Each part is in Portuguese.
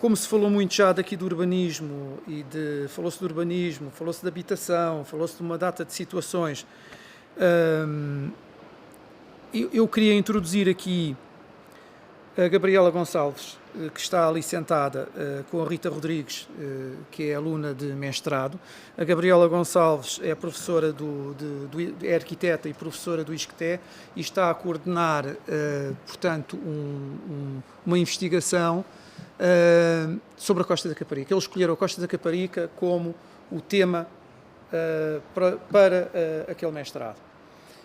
como se falou muito já daqui do urbanismo, falou-se do urbanismo, falou-se de habitação, falou-se de uma data de situações, eu queria introduzir aqui a Gabriela Gonçalves, que está ali sentada com a Rita Rodrigues, que é aluna de mestrado. A Gabriela Gonçalves é professora é arquiteta e professora do ISCTE e está a coordenar, portanto, uma investigação sobre a Costa da Caparica. Eles escolheram a Costa da Caparica como o tema para aquele mestrado.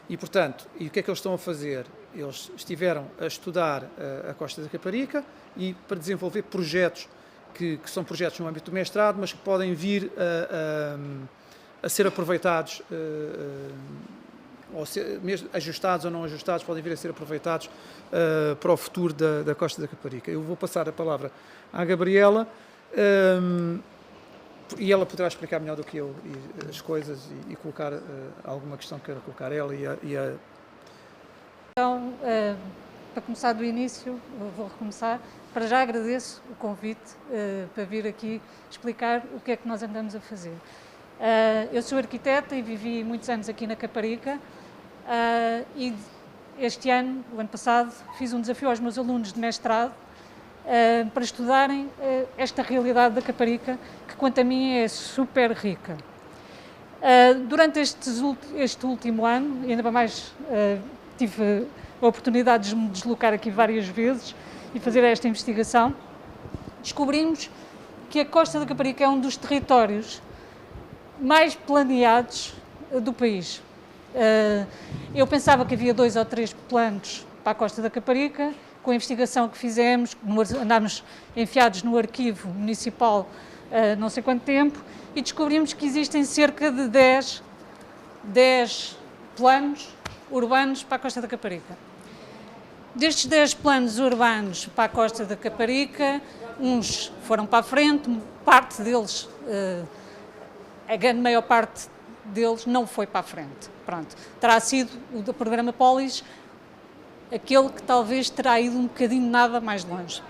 E, portanto, o que é que eles estão a fazer? Eles estiveram a estudar a Costa da Caparica e para desenvolver projetos que são projetos no âmbito do mestrado, mas que podem vir a ser aproveitados, ou ser, mesmo ajustados ou não ajustados, podem vir a ser aproveitados para o futuro da Costa da Caparica. Eu vou passar a palavra à Gabriela e ela poderá explicar melhor do que eu as coisas e colocar alguma questão que queira colocar ela e a... Então, para começar do início, vou recomeçar. Para já agradeço o convite para vir aqui explicar o que é que nós andamos a fazer. Eu sou arquiteta e vivi muitos anos aqui na Caparica e este ano, o ano passado, fiz um desafio aos meus alunos de mestrado para estudarem esta realidade da Caparica, que quanto a mim é super rica. Durante este último ano, e ainda mais tive a oportunidade de me deslocar aqui várias vezes e fazer esta investigação, descobrimos que a Costa da Caparica é um dos territórios mais planeados do país. Eu pensava que havia 2 ou 3 planos para a Costa da Caparica. Com a investigação que fizemos, andámos enfiados no arquivo municipal não sei quanto tempo e descobrimos que existem cerca de 10 planos urbanos para a Costa da Caparica. Destes 10 planos urbanos para a Costa da Caparica, uns foram para a frente, parte deles, a grande maior parte deles não foi para a frente. Pronto. Terá sido o do programa Polis aquele que talvez terá ido um bocadinho nada mais longe.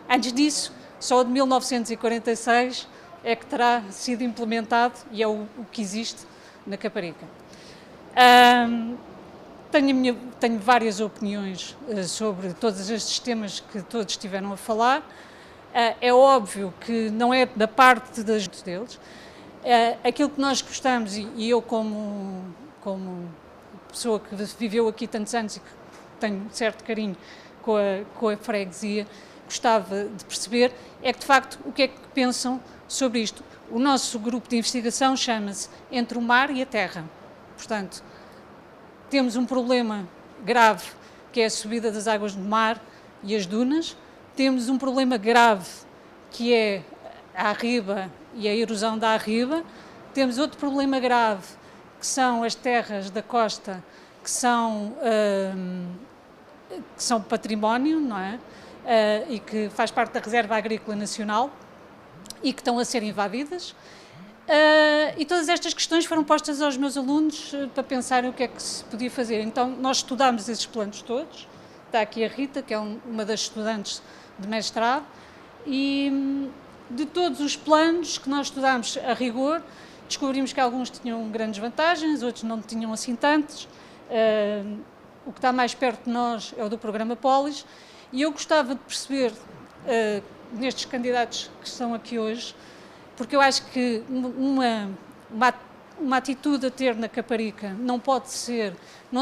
Antes disso, só de 1946 é que terá sido implementado e é o que existe na Caparica. Tenho várias opiniões sobre todos estes temas que todos estiveram a falar. É óbvio que não é da parte deles. Aquilo que nós gostamos, e eu como pessoa que viveu aqui tantos anos e que tenho certo carinho com a freguesia, gostava de perceber, é que de facto o que é que pensam sobre isto. O nosso grupo de investigação chama-se Entre o Mar e a Terra. Portanto, temos um problema grave que é a subida das águas do mar e as dunas, temos um problema grave que é a arriba e a erosão da arriba, temos outro problema grave que são as terras da costa que são património, não é? E que faz parte da Reserva Agrícola Nacional e que estão a ser invadidas. E todas estas questões foram postas aos meus alunos para pensarem o que é que se podia fazer. Então, nós estudámos esses planos todos. Está aqui a Rita, que é uma das estudantes de mestrado, e de todos os planos que nós estudámos a rigor, descobrimos que alguns tinham grandes vantagens, outros não tinham assim tantas. O que está mais perto de nós é o do programa Polis, e eu gostava de perceber, nestes candidatos que estão aqui hoje, porque eu acho que uma atitude a ter na Caparica não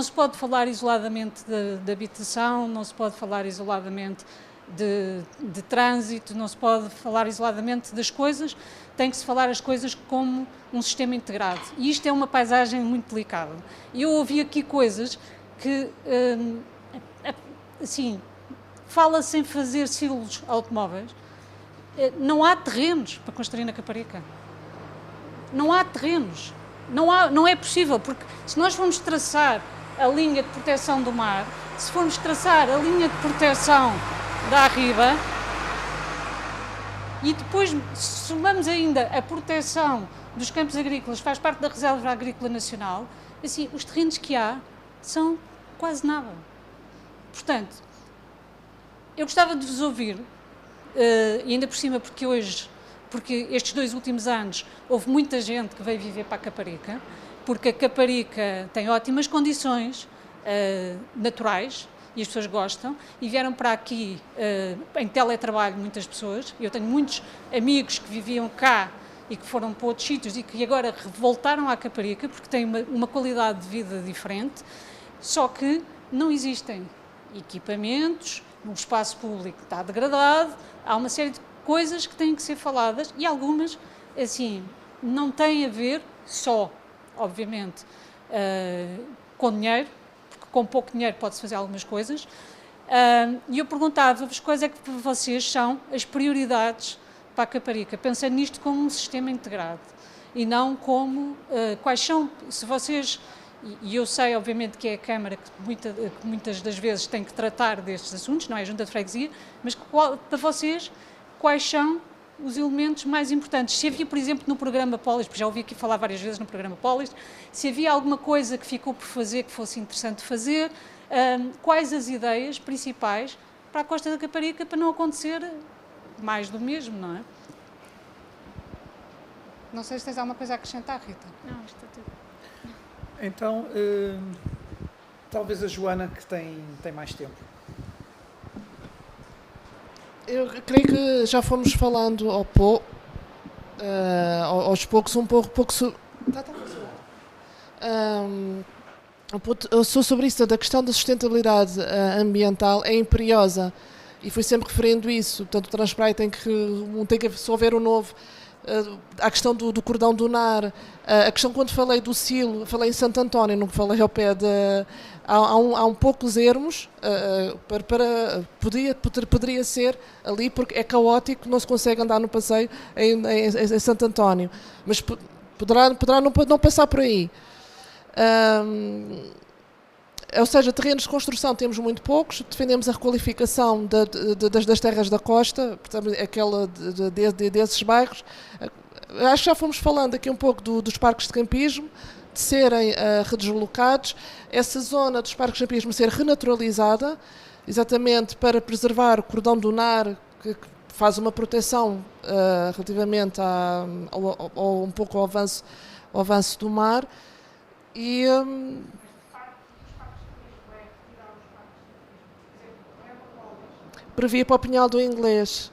se pode falar isoladamente de habitação, não se pode falar isoladamente de trânsito, não se pode falar isoladamente das coisas, tem que se falar as coisas como um sistema integrado. E isto é uma paisagem muito delicada. E eu ouvi aqui coisas que, assim, fala-se em fazer silos automóveis. Não há terrenos para construir na Caparica. Não há terrenos. Não é possível, porque se nós formos traçar a linha de proteção do mar, se formos traçar a linha de proteção da arriba, e depois somamos ainda a proteção dos campos agrícolas, faz parte da Reserva Agrícola Nacional, assim, os terrenos que há são quase nada. Portanto, eu gostava de vos ouvir e ainda por cima porque estes 2 últimos anos houve muita gente que veio viver para a Caparica, porque a Caparica tem ótimas condições naturais e as pessoas gostam, e vieram para aqui em teletrabalho muitas pessoas. Eu tenho muitos amigos que viviam cá e que foram para outros sítios e que agora voltaram à Caparica porque têm uma qualidade de vida diferente, só que não existem equipamentos, o espaço público está degradado, há uma série de coisas que têm que ser faladas e algumas, assim, não têm a ver só, obviamente, com dinheiro, porque com pouco dinheiro pode-se fazer algumas coisas, e eu perguntava-vos quais é que para vocês são as prioridades para a Caparica, pensando nisto como um sistema integrado e não como quais são, se vocês, e eu sei obviamente que é a Câmara que muitas das vezes tem que tratar destes assuntos, não é a Junta de Freguesia, mas para vocês quais são os elementos mais importantes. Se havia, por exemplo, no programa Polis, porque já ouvi aqui falar várias vezes no programa Polis, se havia alguma coisa que ficou por fazer que fosse interessante fazer, quais as ideias principais para a Costa da Caparica para não acontecer mais do mesmo, não é? Não sei se tens alguma coisa a acrescentar, Rita. Não, está tudo. Então, talvez a Joana, que tem mais tempo. Eu creio que já fomos falando aos poucos um pouco sobre... sobre isso, da questão da sustentabilidade ambiental é imperiosa e fui sempre referindo isso. Portanto, o Transpraia tem que se houver um novo... a questão do cordão dunar, a questão quando falei do silo, falei em Santo António, não falei ao pé de... Há um poucos ermos, poderia ser ali, porque é caótico, não se consegue andar no passeio em Santo António, mas poderá não passar por aí. Ou seja, terrenos de construção temos muito poucos, defendemos a requalificação das terras da costa, portanto, aquela desses bairros. Acho que já fomos falando aqui um pouco dos parques de campismo, de serem redeslocados, essa zona dos parques de campismo ser renaturalizada, exatamente para preservar o cordão dunar, que faz uma proteção relativamente um pouco ao avanço do mar. E... previa para o Pinhal do Inglês.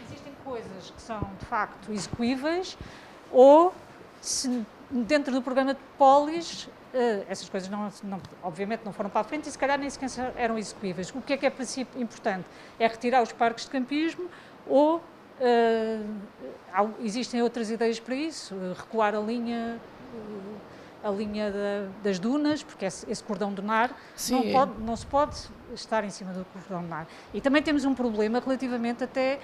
Existem coisas que são de facto execuíveis ou se dentro do programa de Polis essas coisas obviamente não foram para a frente e se calhar nem sequer eram execuíveis. O que é princípio importante? É retirar os parques de campismo ou existem outras ideias para isso, recuar a linha das dunas, porque esse cordão dunar não se pode estar em cima do cordão dunar. E também temos um problema relativamente até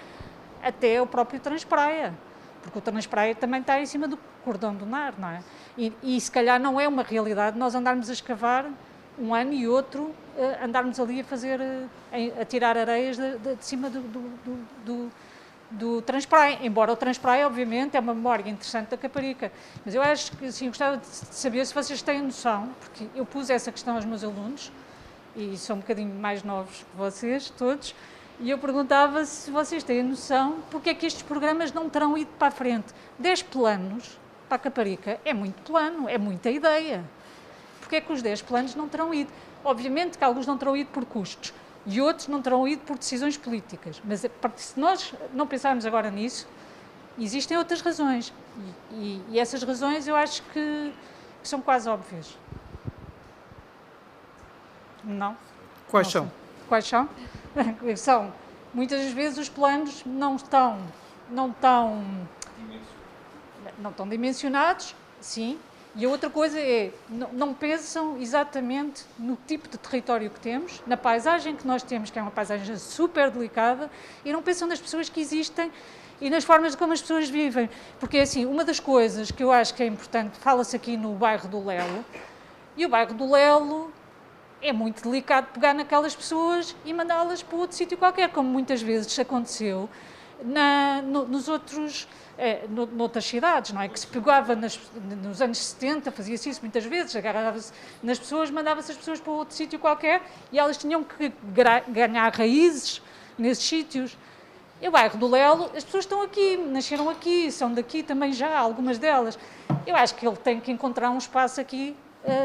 ao próprio Transpraia, porque o Transpraia também está em cima do cordão dunar, não é? E se calhar não é uma realidade nós andarmos a escavar um ano e outro, andarmos ali a tirar areias de cima do Transpraia, embora o Transpraia, obviamente, é uma memória interessante da Caparica. Mas eu acho que, assim, gostava de saber se vocês têm noção, porque eu pus essa questão aos meus alunos, e são um bocadinho mais novos que vocês, todos, e eu perguntava se vocês têm noção porque é que estes programas não terão ido para a frente. 10 planos para a Caparica é muito plano, é muita ideia. Porque é que os 10 planos não terão ido? Obviamente que alguns não terão ido por custos, e outros não terão ido por decisões políticas. Mas se nós não pensarmos agora nisso, existem outras razões. E essas razões eu acho que são quase óbvias. Não? Quais são? Quais são? São, muitas das vezes os planos não estão dimensionados, sim. E a outra coisa é, não pensam exatamente no tipo de território que temos, na paisagem que nós temos, que é uma paisagem super delicada, e não pensam nas pessoas que existem e nas formas como as pessoas vivem. Porque, assim, uma das coisas que eu acho que é importante, fala-se aqui no bairro do Lelo, e o bairro do Lelo é muito delicado pegar naquelas pessoas e mandá-las para outro sítio qualquer, como muitas vezes aconteceu nos outros, noutras cidades, não é? Que se pegava nos anos 70, fazia-se isso muitas vezes, agarrava-se nas pessoas, mandava-se as pessoas para outro sítio qualquer e elas tinham que ganhar raízes nesses sítios. E o bairro do Lelo, as pessoas estão aqui, nasceram aqui, são daqui também já, algumas delas. Eu acho que ele tem que encontrar um espaço aqui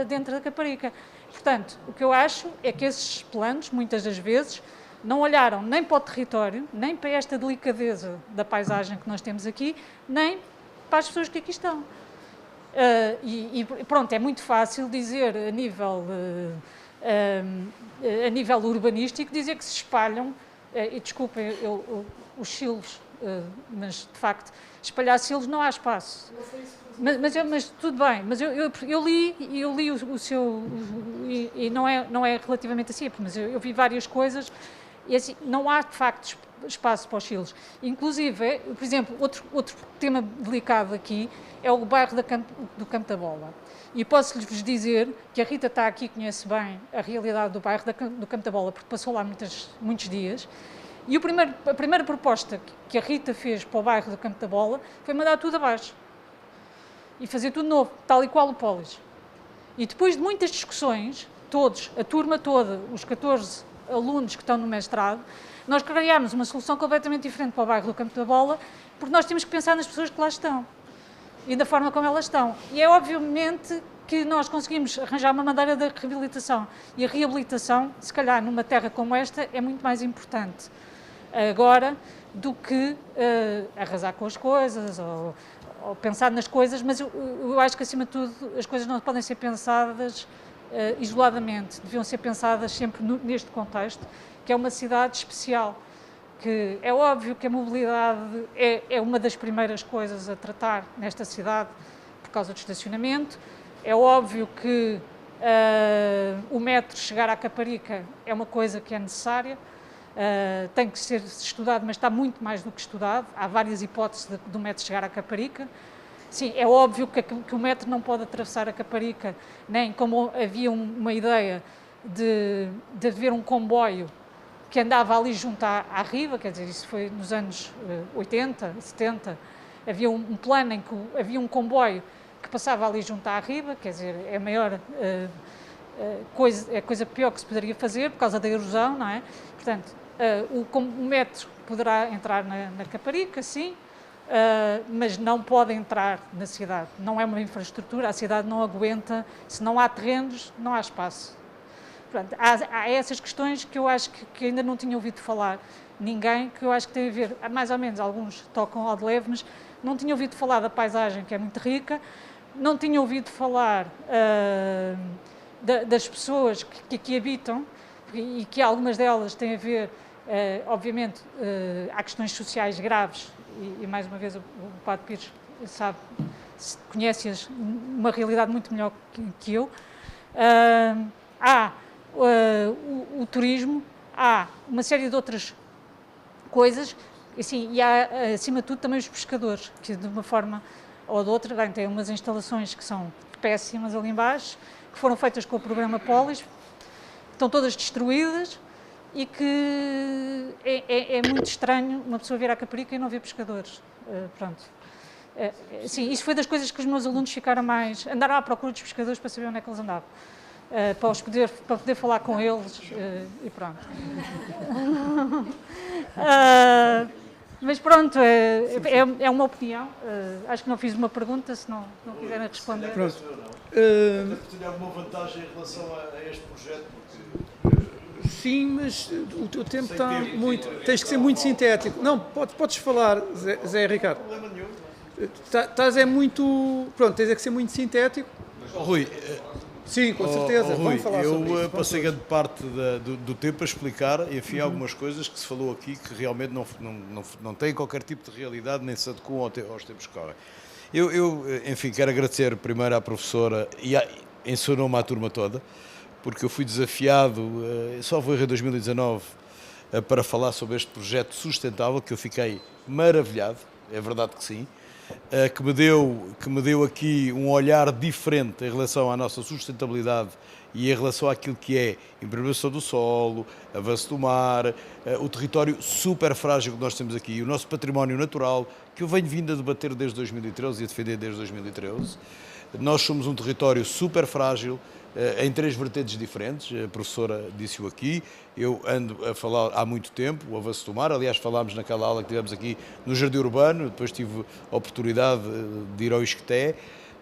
dentro da Caparica. Portanto, o que eu acho é que esses planos, muitas das vezes, não olharam nem para o território, nem para esta delicadeza da paisagem que nós temos aqui, nem para as pessoas que aqui estão. E pronto, é muito fácil dizer a nível urbanístico, dizer que se espalham, e desculpem os silos, mas de facto, espalhar silos não há espaço. Mas tudo bem, mas eu li o seu, e não é relativamente assim, mas eu vi várias coisas, e assim, não há de facto espaço para os silos. Inclusive, por exemplo, outro tema delicado aqui é o bairro do Campo da Bola. E posso-lhes dizer que a Rita está aqui, conhece bem a realidade do bairro do Campo da Bola, porque passou lá muitos dias. E a primeira proposta que a Rita fez para o bairro do Campo da Bola foi mandar tudo abaixo. E fazer tudo novo, tal e qual o Polis. E depois de muitas discussões, a turma toda, os 14 alunos que estão no mestrado, nós criámos uma solução completamente diferente para o bairro do Campo da Bola, porque nós temos que pensar nas pessoas que lá estão e da forma como elas estão. E é obviamente que nós conseguimos arranjar uma maneira de reabilitação. E a reabilitação, se calhar numa terra como esta, é muito mais importante agora do que arrasar com as coisas ou pensar nas coisas, mas eu acho que, acima de tudo, as coisas não podem ser pensadas isoladamente, deviam ser pensadas sempre neste contexto, que é uma cidade especial, que é óbvio que a mobilidade é uma das primeiras coisas a tratar nesta cidade por causa do estacionamento, é óbvio que o metro chegar à Caparica é uma coisa que é necessária, tem que ser estudado, mas está muito mais do que estudado, há várias hipóteses do metro chegar à Caparica. Sim, é óbvio que o metro não pode atravessar a Caparica, nem como havia uma ideia de haver um comboio que andava ali junto à Riva, quer dizer, isso foi nos anos 80, 70, havia um plano em que havia um comboio que passava ali junto à Riva, quer dizer, é a maior coisa pior que se poderia fazer por causa da erosão, não é? Portanto, o metro poderá entrar na Caparica, sim, mas não pode entrar na cidade. Não é uma infraestrutura, a cidade não aguenta, se não há terrenos, não há espaço. Portanto, há essas questões que eu acho que ainda não tinha ouvido falar ninguém, que eu acho que tem a ver, mais ou menos, alguns tocam ao de leve, mas não tinha ouvido falar da paisagem, que é muito rica, não tinha ouvido falar das pessoas que aqui habitam, e que algumas delas têm a ver, obviamente, há questões sociais graves, e mais uma vez o Padre Pires sabe, conhece uma realidade muito melhor que eu. Há o turismo, há uma série de outras coisas, assim, e há, acima de tudo, também os pescadores, que de uma forma ou de outra, bem, têm umas instalações que são péssimas ali embaixo, que foram feitas com o programa Polis, estão todas destruídas, e que é muito estranho uma pessoa vir à Caparica e não ver pescadores. Pronto. Sim, isso foi das coisas que os meus alunos ficaram mais... Andaram à procura dos pescadores para saber onde é que eles andavam. Para poder falar com eles e pronto. Mas pronto, é uma opinião. Acho que não fiz uma pergunta, se não quiserem responder. Pronto. Tem alguma vantagem em relação a este projeto? Sim, mas o teu tempo está muito... Tens que ser muito sintético. Não, podes falar, Zé Ricardo. Não tem problema nenhum. Estás muito... Pronto, tens que ser muito sintético. Rui, sim, com certeza. Rui, Vamos falar sobre isso. eu passei grande parte do tempo a explicar, enfim, algumas coisas que se falou aqui que realmente não têm qualquer tipo de realidade, nem se adequam aos tempos que correm. Eu, enfim, quero agradecer primeiro à professora e em seu nome à turma toda, porque eu fui desafiado, só foi em 2019, para falar sobre este projeto sustentável, que eu fiquei maravilhado, é verdade que sim, que me deu aqui um olhar diferente em relação à nossa sustentabilidade e em relação àquilo que é impermeabilização do solo, avanço do mar, o território super frágil que nós temos aqui, o nosso património natural, que eu venho vindo a debater desde 2013 e a defender desde 2013. Nós somos um território super frágil, em 3 vertentes diferentes, a professora disse-o aqui, eu ando a falar há muito tempo, o avanço do mar, aliás falámos naquela aula que tivemos aqui no Jardim Urbano, depois tive a oportunidade de ir ao Isqueté,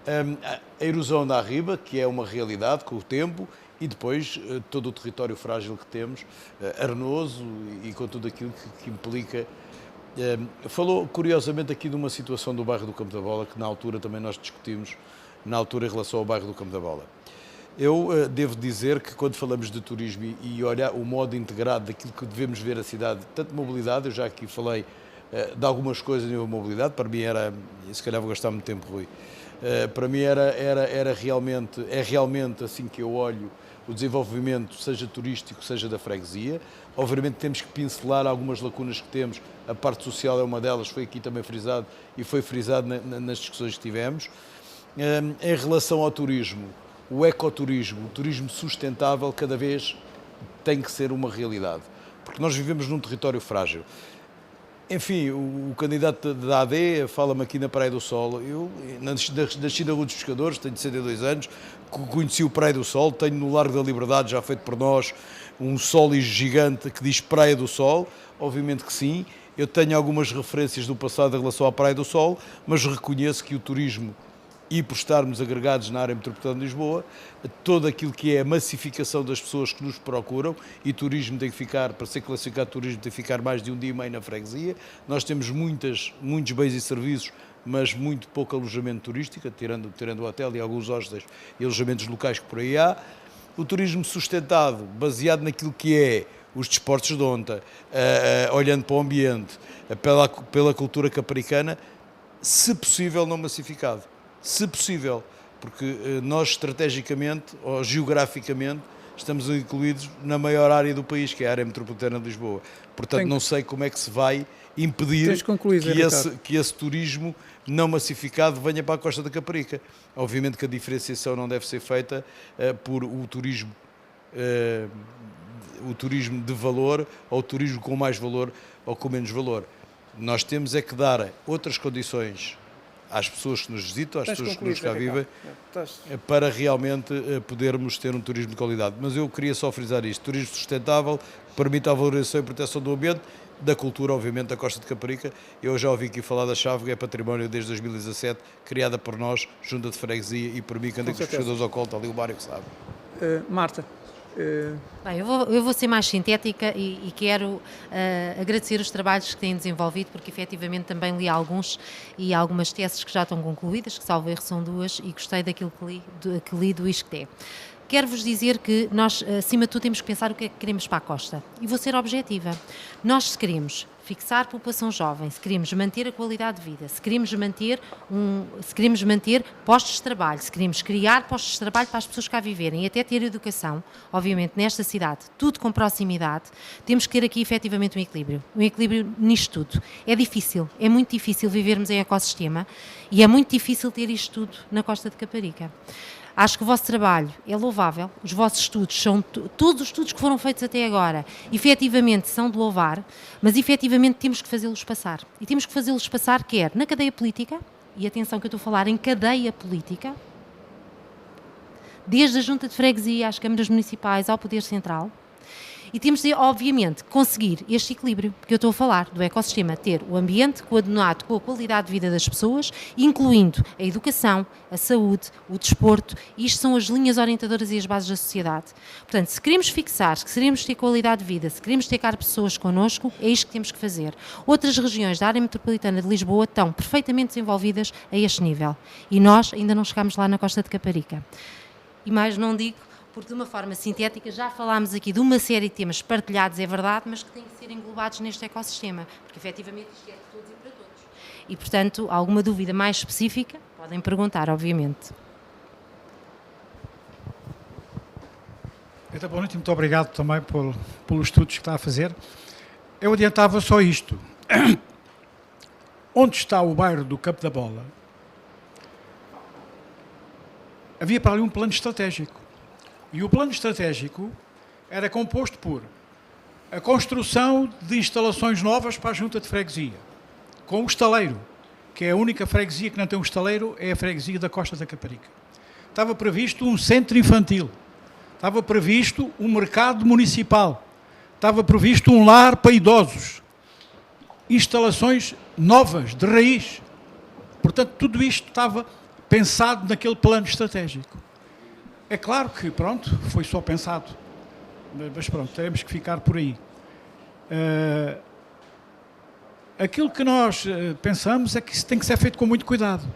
a erosão da arriba, que é uma realidade com o tempo, e depois todo o território frágil que temos, arenoso e com tudo aquilo que implica. Falou curiosamente aqui de uma situação do bairro do Campo da Bola, que na altura também nós discutimos, na altura em relação ao bairro do Campo da Bola. Eu devo dizer que quando falamos de turismo e olhar o modo integrado daquilo que devemos ver a cidade, tanto mobilidade, eu já aqui falei de algumas coisas em mobilidade, para mim era, e se calhar vou gastar muito tempo, Rui, para mim é realmente assim que eu olho o desenvolvimento, seja turístico, seja da freguesia. Obviamente temos que pincelar algumas lacunas que temos, a parte social é uma delas, foi aqui também frisado e foi frisado nas discussões que tivemos. Em relação ao turismo, o ecoturismo, o turismo sustentável, cada vez tem que ser uma realidade, porque nós vivemos num território frágil. Enfim, o candidato da AD fala-me aqui na Praia do Sol. Eu nasci na Rua dos Pescadores, tenho 62 anos, conheci o Praia do Sol, tenho no Largo da Liberdade, já feito por nós, um sólis gigante que diz Praia do Sol, obviamente que sim. Eu tenho algumas referências do passado em relação à Praia do Sol, mas reconheço que o turismo, e por estarmos agregados na área metropolitana de Lisboa, todo aquilo que é a massificação das pessoas que nos procuram, e turismo tem que ficar, para ser classificado turismo, tem que ficar mais de um dia e meio na freguesia. Nós temos muitos bens e serviços, mas muito pouco alojamento turístico, tirando o hotel e alguns hostels e alojamentos locais que por aí há. O turismo sustentado, baseado naquilo que é os desportos de onta, olhando para o ambiente, pela cultura caparicana, se possível não massificado. Se possível, porque nós estrategicamente ou geograficamente estamos incluídos na maior área do país, que é a área metropolitana de Lisboa. Portanto, não sei como é que se vai impedir que esse turismo não massificado venha para a Costa da Caparica. Obviamente que a diferenciação não deve ser feita por o turismo de valor ou o turismo com mais valor ou com menos valor. Nós temos é que dar outras condições às pessoas que nos visitam, às pessoas que nos cá vivem, para realmente podermos ter um turismo de qualidade. Mas eu queria só frisar isto: turismo sustentável, que permita a valorização e proteção do ambiente, da cultura, obviamente, da Costa de Caparica. Eu já ouvi aqui falar da Chávega, é património desde 2017, criada por nós, junta de freguesia, e por mim, que anda com os pescadores ao colo, está ali o Mário que sabe. Marta. Bem, eu vou ser mais sintética e quero agradecer os trabalhos que têm desenvolvido, porque efetivamente também li alguns e algumas teses que já estão concluídas, que salvo erro são 2, e gostei daquilo que li do Isqueté. Quero-vos dizer que nós, acima de tudo, temos que pensar o que é que queremos para a Costa. E vou ser objetiva. Nós, se queremos fixar população jovem, se queremos manter a qualidade de vida, se queremos manter postos de trabalho, se queremos criar postos de trabalho para as pessoas cá viverem e até ter educação, obviamente, nesta cidade, tudo com proximidade, temos que ter aqui, efetivamente, um equilíbrio nisto tudo. É difícil, é muito difícil vivermos em ecossistema e é muito difícil ter isto tudo na Costa de Caparica. Acho que o vosso trabalho é louvável, os vossos estudos são, todos os estudos que foram feitos até agora, efetivamente são de louvar, mas efetivamente temos que fazê-los passar. E temos que fazê-los passar quer na cadeia política, e atenção que eu estou a falar em cadeia política, desde a Junta de Freguesia às câmaras municipais ao Poder Central, e temos de, obviamente, conseguir este equilíbrio, porque eu estou a falar do ecossistema, ter o ambiente coadunado com a qualidade de vida das pessoas, incluindo a educação, a saúde, o desporto, e isto são as linhas orientadoras e as bases da sociedade. Portanto, se queremos fixar, se queremos ter qualidade de vida, se queremos ter cá pessoas connosco, é isto que temos que fazer. Outras regiões da área metropolitana de Lisboa estão perfeitamente desenvolvidas a este nível, e nós ainda não chegámos lá na Costa de Caparica. E mais não digo, porque de uma forma sintética já falámos aqui de uma série de temas partilhados, é verdade, mas que têm que ser englobados neste ecossistema, porque efetivamente isto é de todos e para todos. E, portanto, alguma dúvida mais específica, podem perguntar, obviamente. Então, boa noite, muito obrigado também pelos estudos que está a fazer. Eu adiantava só isto. Onde está o bairro do Campo da Bola? Havia para ali um plano estratégico. E o plano estratégico era composto por a construção de instalações novas para a junta de freguesia, com o estaleiro, que é a única freguesia que não tem um estaleiro, é a freguesia da Costa da Caparica. Estava previsto um centro infantil, estava previsto um mercado municipal, estava previsto um lar para idosos, instalações novas, de raiz. Portanto, tudo isto estava pensado naquele plano estratégico. É claro que, pronto, foi só pensado, mas pronto, teremos que ficar por aí. Aquilo que nós pensamos é que isso tem que ser feito com muito cuidado.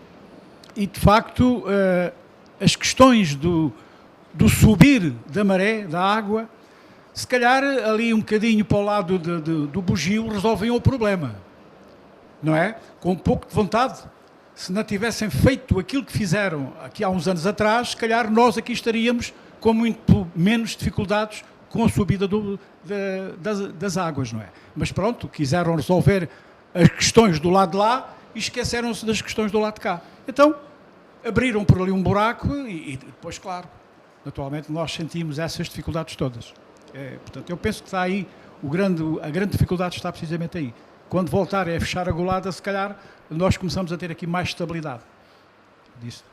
E, de facto, as questões do subir da maré, da água, se calhar ali um bocadinho para o lado do bugio resolvem o problema, não é? Com um pouco de vontade. Se não tivessem feito aquilo que fizeram aqui há uns anos atrás, se calhar nós aqui estaríamos com muito menos dificuldades com a subida das águas, não é? Mas pronto, quiseram resolver as questões do lado de lá e esqueceram-se das questões do lado de cá. Então, abriram por ali um buraco e depois, claro, naturalmente nós sentimos essas dificuldades todas. Portanto, eu penso que está aí, a grande dificuldade está precisamente aí. Quando voltarem a fechar a golada, se calhar, nós começamos a ter aqui mais estabilidade. Disso.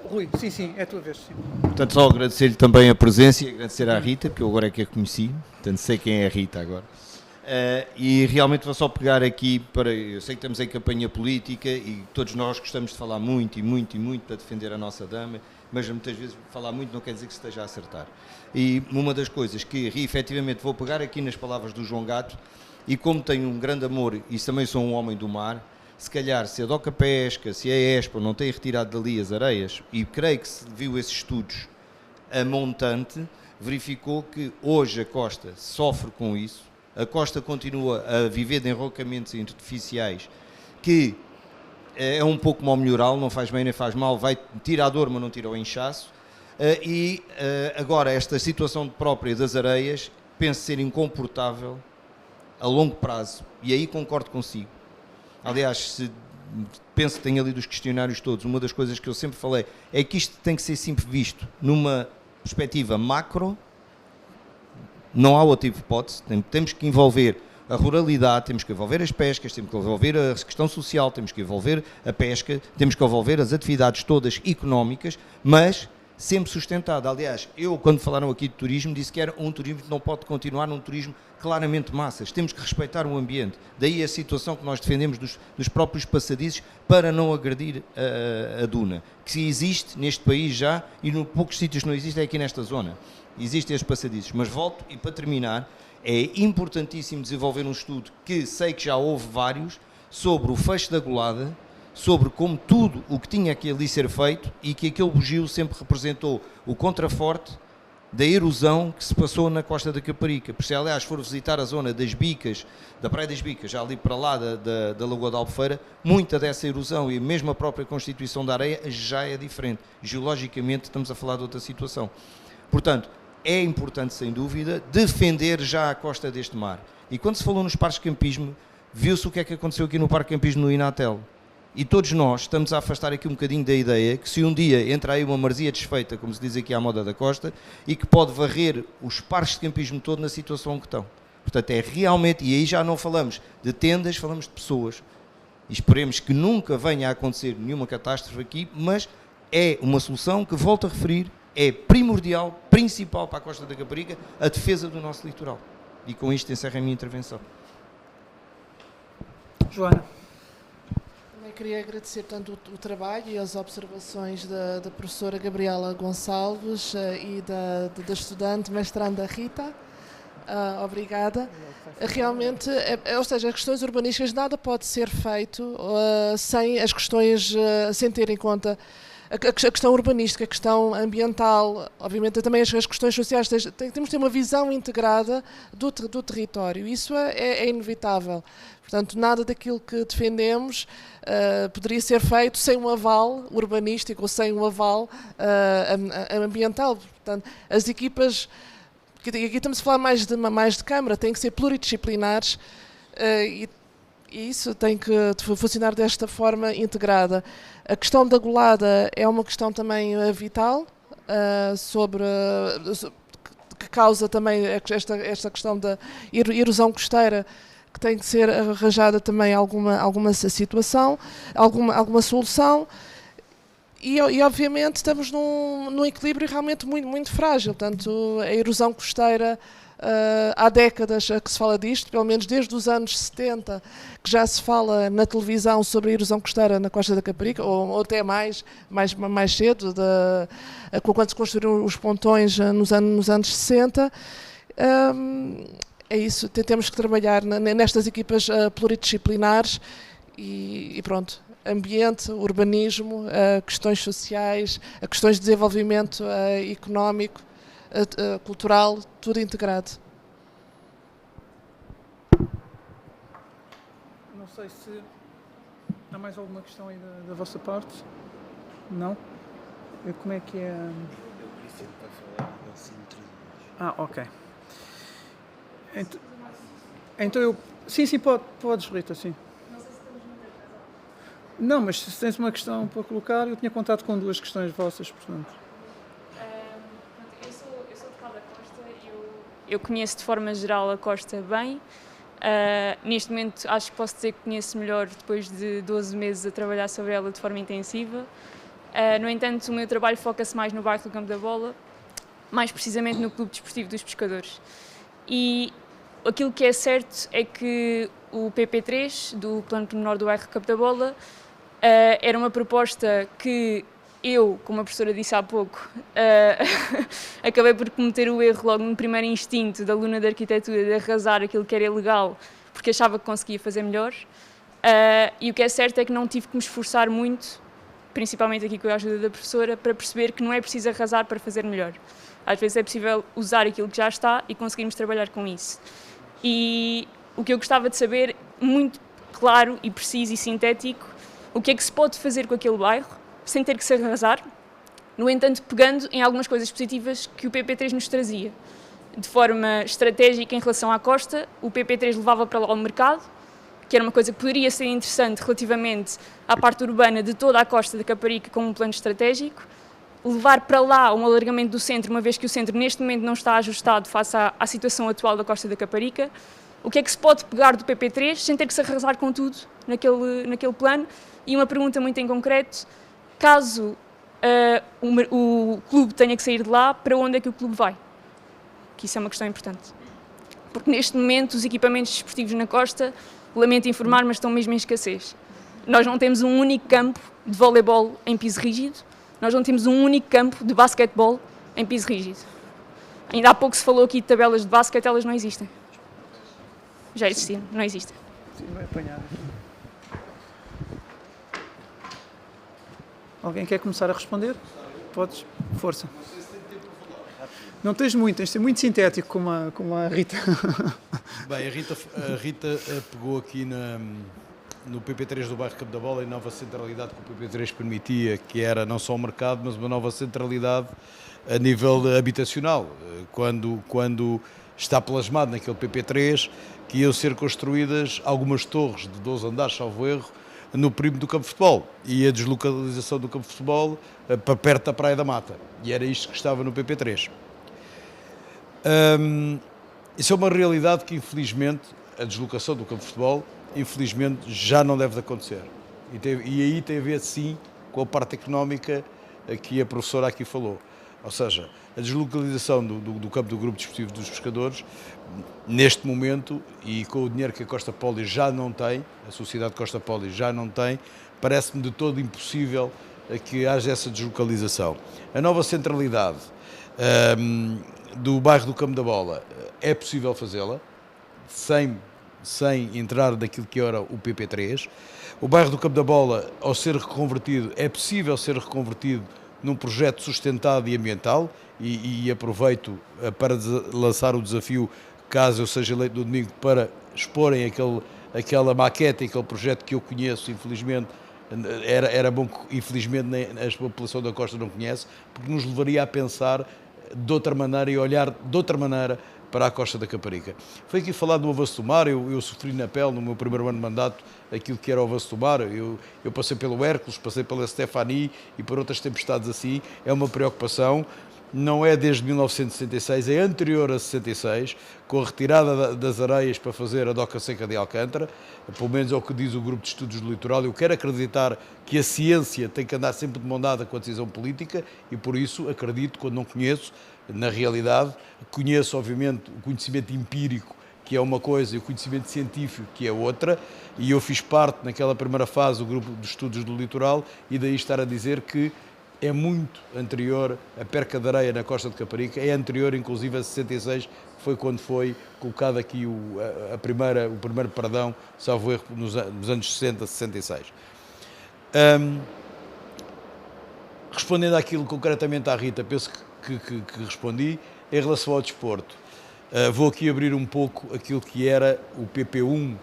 Rui, sim, é a tua vez. Sim. Portanto, só agradecer-lhe também a presença e agradecer à Rita, porque eu agora é que a conheci, portanto sei quem é a Rita agora. E realmente vou só pegar aqui eu sei que estamos em campanha política e todos nós gostamos de falar muito para defender a nossa dama, mas muitas vezes falar muito não quer dizer que se esteja a acertar. E uma das coisas que efetivamente vou pegar aqui nas palavras do João Gato, e como tenho um grande amor e também sou um homem do mar, se calhar se a Doca Pesca, se a Expo não tem retirado dali as areias, e creio que se viu esses estudos a montante, verificou que hoje a costa sofre com isso, a costa continua a viver de enrocamentos artificiais, que é um pouco como ao melhoral, não faz bem nem faz mal, vai tirar a dor mas não tira o inchaço, agora esta situação própria das areias penso ser incomportável a longo prazo, e aí concordo consigo. Aliás, penso que tenho ali dos questionários todos, uma das coisas que eu sempre falei é que isto tem que ser sempre visto numa perspectiva macro, não há outra hipótese, temos que envolver a ruralidade, temos que envolver as pescas, temos que envolver a questão social, temos que envolver a pesca, temos que envolver as atividades todas económicas, mas sempre sustentada. Aliás, eu quando falaram aqui de turismo disse que era um turismo que não pode continuar num turismo claramente massas, temos que respeitar o ambiente, daí a situação que nós defendemos dos próprios passadizes para não agredir a duna, que existe neste país já e no poucos sítios não existe é aqui nesta zona, existem os passadizes, mas volto e para terminar, é importantíssimo desenvolver um estudo que sei que já houve vários, sobre o fecho da golada, sobre como tudo o que tinha que ali ser feito e que aquele bugio sempre representou o contraforte da erosão que se passou na Costa da Caparica. Por se aliás for visitar a zona das Bicas, da Praia das Bicas, já ali para lá da Lagoa da Albufeira, muita dessa erosão e mesmo a própria constituição da areia já é diferente. Geologicamente estamos a falar de outra situação. Portanto, é importante sem dúvida defender já a costa deste mar. E quando se falou nos parques de campismo, viu-se o que é que aconteceu aqui no Parque de Campismo no Inatel. E todos nós estamos a afastar aqui um bocadinho da ideia que se um dia entra aí uma marzia desfeita, como se diz aqui à moda da costa, e que pode varrer os parques de campismo todo na situação que estão. Portanto, é realmente, e aí já não falamos de tendas, falamos de pessoas. E esperemos que nunca venha a acontecer nenhuma catástrofe aqui, mas é uma solução que, volto a referir, é primordial, principal para a Costa da Caparica, a defesa do nosso litoral. E com isto encerro a minha intervenção. Joana. Queria agradecer tanto o trabalho e as observações da professora Gabriela Gonçalves e da estudante mestranda Rita. Obrigada. Realmente, ou seja, as questões urbanísticas, nada pode ser feito sem as questões, sem ter em conta a questão urbanística, a questão ambiental, obviamente também as questões sociais. Temos de ter uma visão integrada do território. Isso é inevitável. Portanto, nada daquilo que defendemos poderia ser feito sem um aval urbanístico ou sem um aval ambiental. Portanto, as equipas, aqui estamos a falar mais de Câmara, têm que ser pluridisciplinares e isso tem que funcionar desta forma integrada. A questão da golada é uma questão também vital. que causa também esta questão da erosão costeira, que tem que ser arranjada também alguma situação, alguma solução. E obviamente estamos num equilíbrio realmente muito frágil. Portanto, a erosão costeira, há décadas que se fala disto, pelo menos desde os anos 70, que já se fala na televisão sobre a erosão costeira na Costa da Caparica, ou até mais cedo, quando se construíram os pontões nos anos 60. É isso, temos que trabalhar nestas equipas pluridisciplinares e pronto. Ambiente, urbanismo, questões sociais, questões de desenvolvimento económico, cultural, tudo integrado. Não sei se há mais alguma questão aí da vossa parte. Não? Como é que é? Eu prefiro para falar assim entre nós. Ok. Então eu... Sim, podes, Rita, sim. Não, mas se tens uma questão para colocar, eu tinha contado com 2 questões vossas, portanto. Eu sou de cá da Costa e eu conheço de forma geral a Costa bem. Neste momento acho que posso dizer que conheço melhor depois de 12 meses a trabalhar sobre ela de forma intensiva. No entanto, o meu trabalho foca-se mais no bairro do Campo da Bola, mais precisamente no Clube Desportivo dos Pescadores. E aquilo que é certo é que o PP3, do Plano Pormenor do bairro do Campo da Bola, era uma proposta que eu, como a professora disse há pouco, acabei por cometer o erro logo no primeiro instinto da aluna de arquitetura de arrasar aquilo que era ilegal, porque achava que conseguia fazer melhor. E o que é certo é que não tive que me esforçar muito, principalmente aqui com a ajuda da professora, para perceber que não é preciso arrasar para fazer melhor. Às vezes é possível usar aquilo que já está e conseguirmos trabalhar com isso. E o que eu gostava de saber, muito claro e preciso e sintético, o que é que se pode fazer com aquele bairro, sem ter que se arrasar, no entanto pegando em algumas coisas positivas que o PP3 nos trazia. De forma estratégica em relação à costa, o PP3 levava para lá o mercado, que era uma coisa que poderia ser interessante relativamente à parte urbana de toda a costa da Caparica como um plano estratégico, levar para lá um alargamento do centro, uma vez que o centro neste momento não está ajustado face à situação atual da costa da Caparica. O que é que se pode pegar do PP3 sem ter que se arrasar com tudo naquele plano? E uma pergunta muito em concreto, caso o clube tenha que sair de lá, para onde é que o clube vai? Que isso é uma questão importante. Porque neste momento os equipamentos desportivos na costa, lamento informar, mas estão mesmo em escassez. Nós não temos um único campo de voleibol em piso rígido, nós não temos um único campo de basquetebol em piso rígido. Ainda há pouco se falou aqui de tabelas de basquete, elas não existem. Já existiam, não existem. Sim, vai apanhar aqui. Alguém quer começar a responder? Podes? Força. Não tens muito, tens de ser muito sintético como a Rita. Bem, a Rita pegou aqui no PP3 do bairro Campo da Bola, a nova centralidade que o PP3 permitia, que era não só o mercado, mas uma nova centralidade a nível habitacional. Quando está plasmado naquele PP3 que iam ser construídas algumas torres de 12 andares, salvo erro, no perímetro do campo de futebol, e a deslocalização do campo de futebol para perto da Praia da Mata, e era isto que estava no PP3. Isso é uma realidade que infelizmente a deslocação do campo de futebol infelizmente já não deve de acontecer, e aí tem a ver sim com a parte económica que a professora aqui falou, ou seja, a deslocalização do campo do Grupo Desportivo dos Pescadores neste momento, e com o dinheiro que a Costa Poli já não tem, a Sociedade Costa Poli já não tem, parece-me de todo impossível que haja essa deslocalização. A nova centralidade do bairro do Campo da Bola é possível fazê-la sem entrar naquilo que era o PP3. O bairro do Campo da Bola, ao ser reconvertido, é possível ser reconvertido num projeto sustentado e ambiental, e aproveito para lançar o desafio, caso eu seja eleito no domingo, para exporem aquela maquete, aquele projeto que eu conheço, infelizmente, era bom que infelizmente a população da Costa não conhece, porque nos levaria a pensar de outra maneira e olhar de outra maneira para a Costa da Caparica. Foi aqui falado do Avanço do Mar, eu sofri na pele no meu primeiro ano de mandato aquilo que era o Avanço do Mar, eu passei pelo Hércules, passei pela Stefani e por outras tempestades assim, é uma preocupação. Não é desde 1966, é anterior a 66, com a retirada das areias para fazer a doca seca de Alcântara, pelo menos é o que diz o Grupo de Estudos do Litoral. Eu quero acreditar que a ciência tem que andar sempre de mão dada com a decisão política e por isso acredito, quando não conheço, na realidade, conheço obviamente o conhecimento empírico, que é uma coisa, e o conhecimento científico, que é outra, e eu fiz parte naquela primeira fase do Grupo de Estudos do Litoral e daí estar a dizer que é muito anterior, a perca de areia na Costa de Caparica, é anterior inclusive a 66, que foi quando foi colocado aqui o primeiro perdão, salvo erro, nos anos 60, 66. Respondendo àquilo concretamente à Rita, penso que respondi. Em relação ao desporto, vou aqui abrir um pouco aquilo que era o PP1,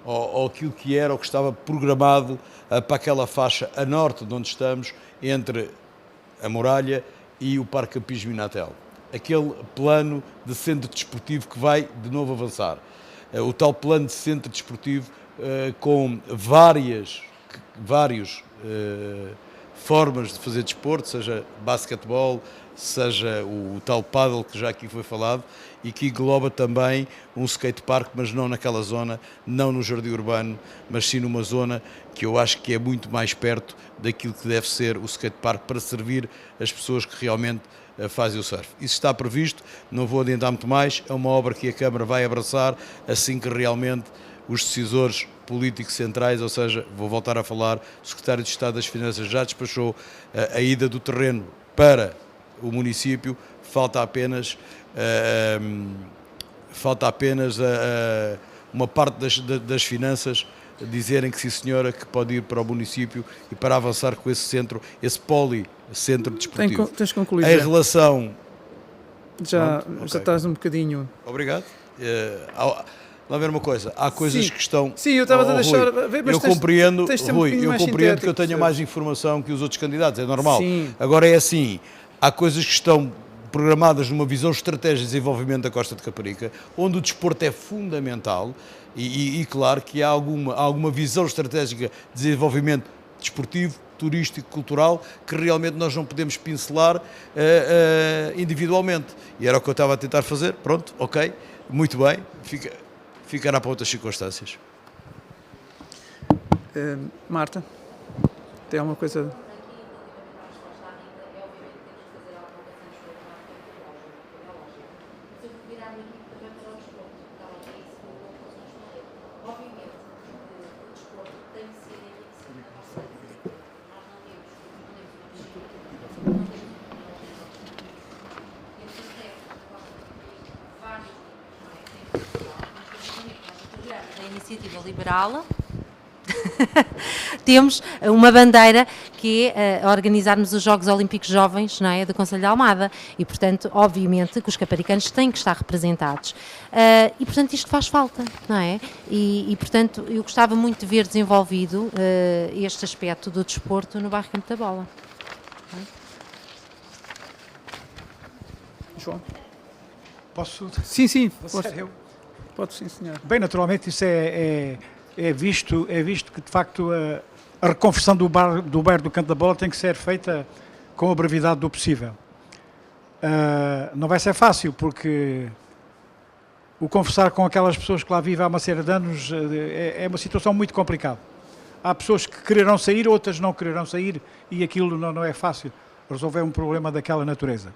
ou aquilo que era o que estava programado para aquela faixa a norte de onde estamos, entre a Muralha e o Parque Campismo Inatel. Aquele plano de centro desportivo que vai de novo avançar. O tal plano de centro desportivo com várias formas de fazer desporto, seja basquetebol, seja o tal paddle que já aqui foi falado, e que engloba também um skatepark, mas não naquela zona, não no Jardim Urbano, mas sim numa zona que eu acho que é muito mais perto daquilo que deve ser o skatepark para servir as pessoas que realmente fazem o surf. Isso está previsto, não vou adiantar muito mais, é uma obra que a Câmara vai abraçar assim que realmente os decisores políticos centrais, ou seja, vou voltar a falar, o Secretário de Estado das Finanças já despachou a ida do terreno para o município, falta apenas uma parte das finanças dizerem que sim senhora, que pode ir para o município e para avançar com esse centro, esse policentro desportivo. Tens concluído. Em relação... Já okay. estás um bocadinho... Obrigado. Vamos ver uma coisa, há coisas que estão... Sim, eu estava a deixar... Rui, eu compreendo que eu tenha mais informação que os outros candidatos, é normal. Sim. Agora é assim, há coisas que estão programadas numa visão estratégica de desenvolvimento da Costa de Caparica, onde o desporto é fundamental e claro que há alguma visão estratégica de desenvolvimento desportivo, turístico, cultural, que realmente nós não podemos pincelar individualmente. E era o que eu estava a tentar fazer, pronto, ok, muito bem, ficará para outras circunstâncias. Marta, tem alguma coisa... Iniciativa Liberal, temos uma bandeira que é organizarmos os Jogos Olímpicos Jovens, não é, do Concelho de Almada e, portanto, obviamente que os caparicanos têm que estar representados e, portanto, isto faz falta, não é? E portanto, eu gostava muito de ver desenvolvido este aspecto do desporto no bairro Campo da Bola. João? Posso? Sim, Eu? pode sim, senhor. Bem, naturalmente isso é visto que de facto a reconversão do bairro do Campo da Bola tem que ser feita com a brevidade do possível. Não vai ser fácil porque o conversar com aquelas pessoas que lá vivem há uma série de anos é uma situação muito complicada. Há pessoas que quererão sair, outras não quererão sair e aquilo não é fácil resolver um problema daquela natureza.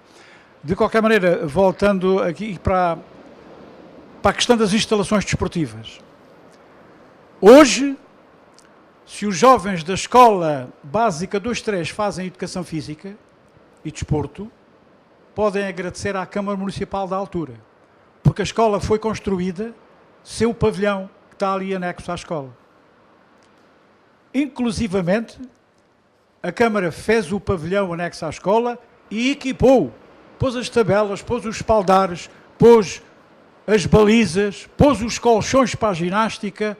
De qualquer maneira, voltando aqui para a questão das instalações desportivas. Hoje, se os jovens da Escola Básica 2-3 fazem Educação Física e Desporto, podem agradecer à Câmara Municipal da altura, porque a escola foi construída sem o pavilhão que está ali anexo à escola. Inclusivamente, a Câmara fez o pavilhão anexo à escola e equipou, pôs as tabelas, pôs os espaldares, pôs as balizas, pôs os colchões para a ginástica,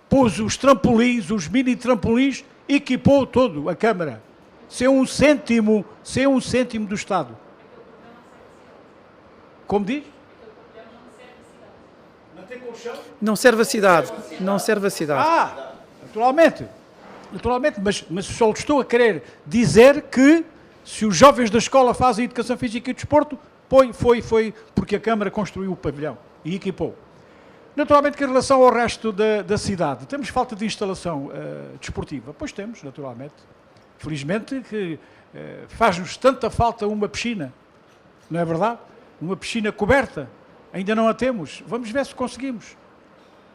pôs os trampolins, os mini trampolins, equipou todo a Câmara, sem um cêntimo do Estado. Como diz? Não serve a cidade. Não serve a cidade. Naturalmente, mas só estou a querer dizer que se os jovens da escola fazem educação física e desporto, foi porque a Câmara construiu o pavilhão e equipou. Naturalmente que em relação ao resto da cidade, temos falta de instalação desportiva? Pois temos, naturalmente. Felizmente que faz-nos tanta falta uma piscina, não é verdade? Uma piscina coberta, ainda não a temos. Vamos ver se conseguimos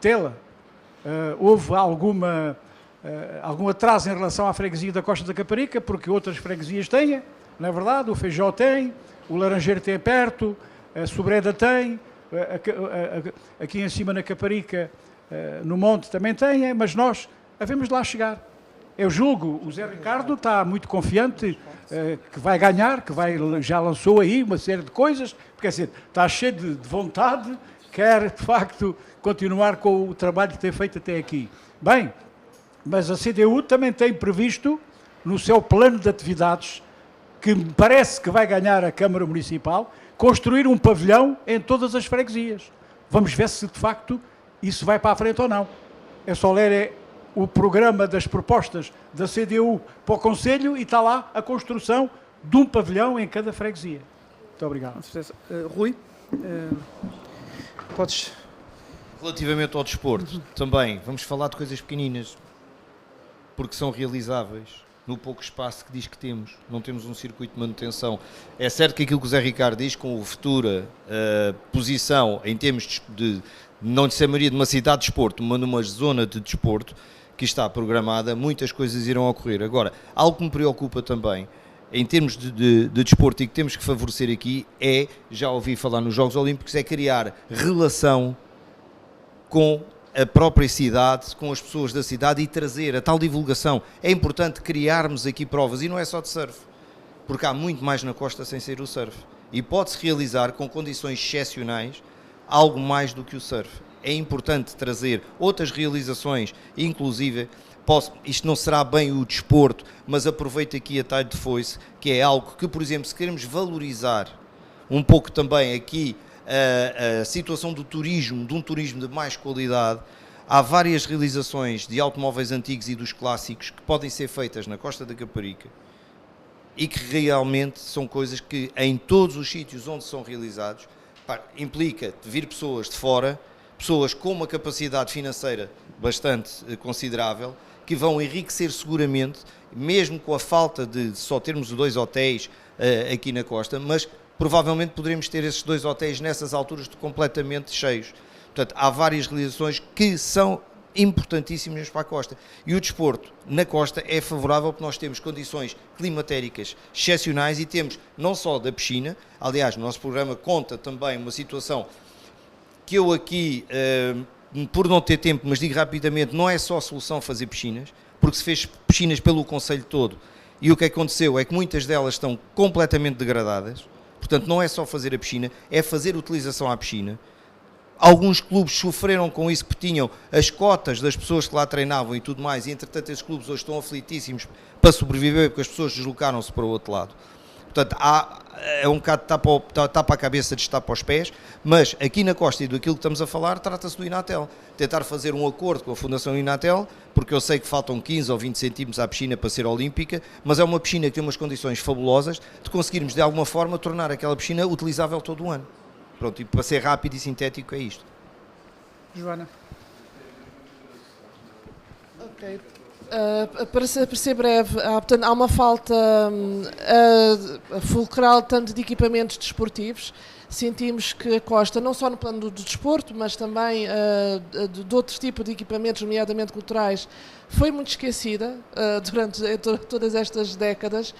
tê-la. Houve algum atraso em relação à freguesia da Costa da Caparica, porque outras freguesias têm, não é verdade? O Feijó tem, o Laranjeiro tem perto, a Sobreda tem, aqui em cima na Caparica, no Monte também tem, mas nós havemos de lá chegar. Eu julgo, o Zé Ricardo está muito confiante que vai ganhar, já lançou aí uma série de coisas, porque assim, está cheio de vontade, quer de facto continuar com o trabalho que tem feito até aqui. Bem, mas a CDU também tem previsto no seu plano de atividades, que me parece que vai ganhar a Câmara Municipal, construir um pavilhão em todas as freguesias. Vamos ver se de facto isso vai para a frente ou não. É só ler o programa das propostas da CDU para o Conselho e está lá a construção de um pavilhão em cada freguesia. Muito obrigado. Com certeza. Rui, podes... Relativamente ao desporto, também vamos falar de coisas pequeninas, porque são realizáveis no pouco espaço que diz que temos. Não temos um circuito de manutenção. É certo que aquilo que o Zé Ricardo diz, com a futura posição em termos de não de ser maioria de uma cidade de desporto, mas numa zona de desporto que está programada, muitas coisas irão ocorrer. Agora, algo que me preocupa também, em termos de desporto e que temos que favorecer aqui, já ouvi falar nos Jogos Olímpicos, é criar relação com a própria cidade, com as pessoas da cidade e trazer a tal divulgação. É importante criarmos aqui provas, e não é só de surf, porque há muito mais na costa sem ser o surf. E pode-se realizar com condições excepcionais algo mais do que o surf. É importante trazer outras realizações, inclusive, isto não será bem o desporto, mas aproveito aqui a Tide de Foice, que é algo que, por exemplo, se queremos valorizar um pouco também aqui a situação do turismo, de um turismo de mais qualidade, há várias realizações de automóveis antigos e dos clássicos que podem ser feitas na Costa da Caparica e que realmente são coisas que em todos os sítios onde são realizados implica vir pessoas de fora, pessoas com uma capacidade financeira bastante considerável, que vão enriquecer seguramente, mesmo com a falta de só termos 2 hotéis aqui na costa, mas provavelmente poderemos ter esses 2 hotéis nessas alturas completamente cheios. Portanto, há várias realizações que são importantíssimas para a costa. E o desporto na costa é favorável porque nós temos condições climatéricas excepcionais e temos não só da piscina, aliás, o nosso programa conta também uma situação que eu aqui, por não ter tempo, mas digo rapidamente, não é só a solução fazer piscinas, porque se fez piscinas pelo concelho todo e o que aconteceu é que muitas delas estão completamente degradadas. Portanto, não é só fazer a piscina, é fazer utilização à piscina. Alguns clubes sofreram com isso porque tinham as cotas das pessoas que lá treinavam e tudo mais, e entretanto esses clubes hoje estão aflitíssimos para sobreviver porque as pessoas deslocaram-se para o outro lado. Portanto, é um bocado tapa a cabeça de estar para os pés, mas aqui na costa e do aquilo que estamos a falar, trata-se do Inatel. Tentar fazer um acordo com a Fundação Inatel, porque eu sei que faltam 15 ou 20 centímetros à piscina para ser olímpica, mas é uma piscina que tem umas condições fabulosas de conseguirmos de alguma forma tornar aquela piscina utilizável todo o ano. Pronto, e para ser rápido e sintético é isto. Joana. Ok. Para ser breve, portanto, há uma falta fulcral tanto de equipamentos desportivos. Sentimos que a Costa, não só no plano do desporto, mas também de outros tipos de equipamentos, nomeadamente culturais, foi muito esquecida durante todas estas décadas,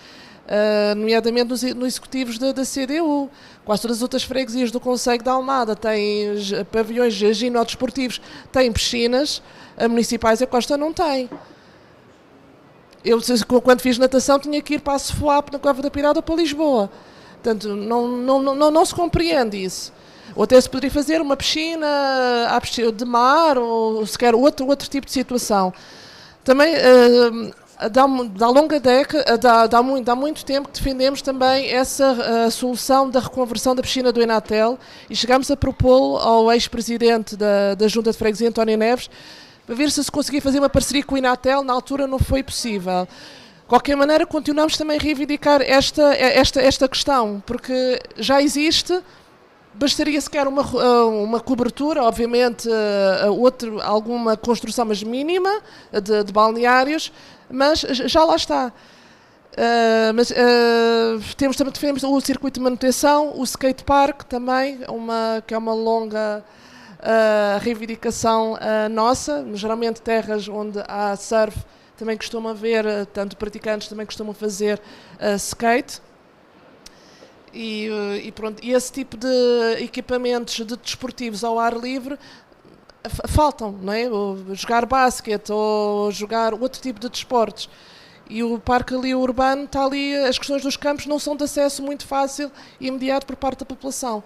nomeadamente nos executivos da CDU. Quase todas as outras freguesias do concelho de Almada têm pavilhões ginódesportivos, têm piscinas municipais, a Costa não tem. Eu, quando fiz natação, tinha que ir para a Cefuap, na Cova da Pirada, ou para Lisboa. Portanto, não se compreende isso. Ou até se poderia fazer uma piscina de mar, ou sequer outro tipo de situação. Também Há muito tempo que defendemos também essa solução da reconversão da piscina do Inatel e chegámos a propô-lo ao ex-presidente da Junta de Freguesia, António Neves, para ver se conseguia fazer uma parceria com o Inatel. Na altura não foi possível. De qualquer maneira, continuamos também a reivindicar esta questão, porque já existe. Bastaria sequer uma cobertura, obviamente alguma construção, mas mínima, de balneários, mas já lá está. Defendemos o circuito de manutenção, o skatepark também, que é uma longa reivindicação nossa. Geralmente terras onde há surf também costuma haver, tanto praticantes também costumam fazer skate. E pronto, e esse tipo de equipamentos desportivos ao ar livre faltam, não é? Ou jogar basquete ou jogar outro tipo de desportos. E o parque ali urbano está ali, as questões dos campos não são de acesso muito fácil e imediato por parte da população.